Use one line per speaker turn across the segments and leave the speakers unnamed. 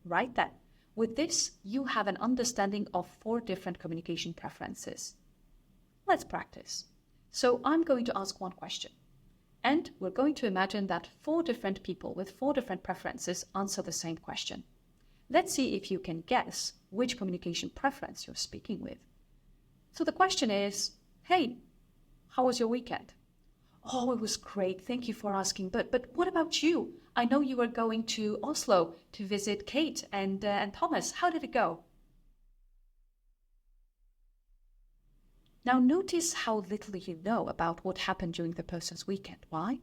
Right then, with this, you have an understanding of 4 different communication preferences. Let's practice. So I'm going to ask one question. And we're going to imagine that 4 different people with 4 different preferences answer the same question. Let's see if you can guess which communication preference you're speaking with. So the question is, hey, how was your weekend? Oh, it was great. Thank you for asking. But what about you? I know you were going to Oslo to visit Kate and Thomas. How did it go? Now notice how little you know about what happened during the person's weekend. Why?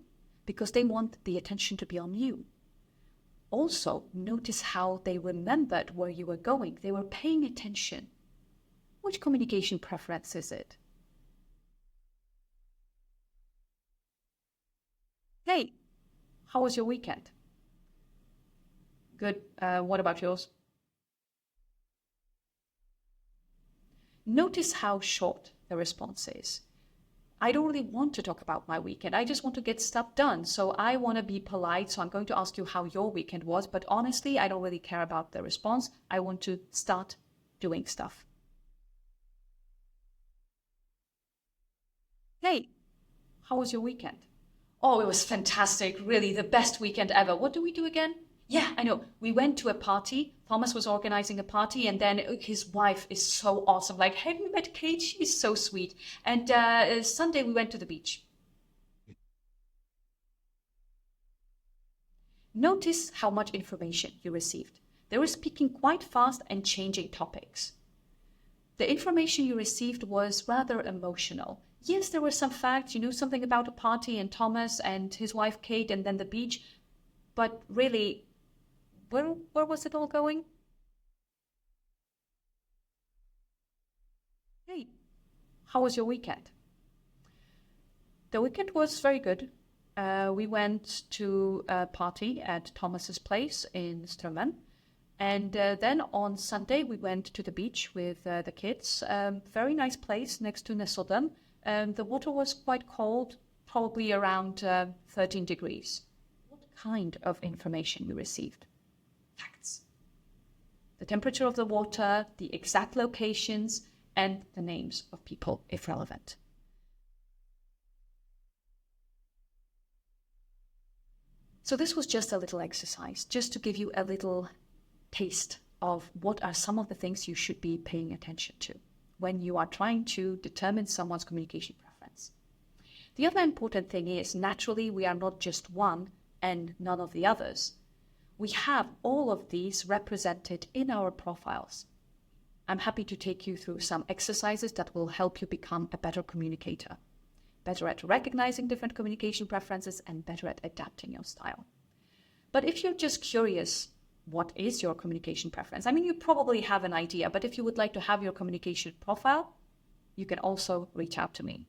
Because they want the attention to be on you. Also, notice how they remembered where you were going. They were paying attention. Which communication preference is it? Hey, how was your weekend? Good. What about yours? Notice how short the response is. I don't really want to talk about my weekend. I just want to get stuff done. So I want to be polite. So I'm going to ask you how your weekend was. But honestly, I don't really care about the response. I want to start doing stuff. Hey, how was your weekend? Oh, it was fantastic. Really, the best weekend ever. What do we do again? Yeah, I know. We went to a party. Thomas was organizing a party, and then his wife is so awesome. Like, have you met Kate? She's so sweet. And Sunday we went to the beach. Notice how much information you received. They were speaking quite fast and changing topics. The information you received was rather emotional. Yes, there were some facts. You knew something about a party and Thomas and his wife Kate and then the beach. But really, where was it all going? Hey, how was your weekend? The weekend was very good. We went to a party at Thomas's place in Strömmen. And then on Sunday, we went to the beach with the kids. Very nice place next to Nesodden. The water was quite cold, probably around 13 degrees. What kind of information you received? Facts. The temperature of the water, the exact locations, and the names of people, if relevant. So this was just a little exercise, just to give you a little taste of what are some of the things you should be paying attention to when you are trying to determine someone's communication preference. The other important thing is, naturally, we are not just one and none of the others. We have all of these represented in our profiles. I'm happy to take you through some exercises that will help you become a better communicator, better at recognizing different communication preferences and better at adapting your style. But if you're just curious, what is your communication preference? I mean, you probably have an idea, but if you would like to have your communication profile, you can also reach out to me.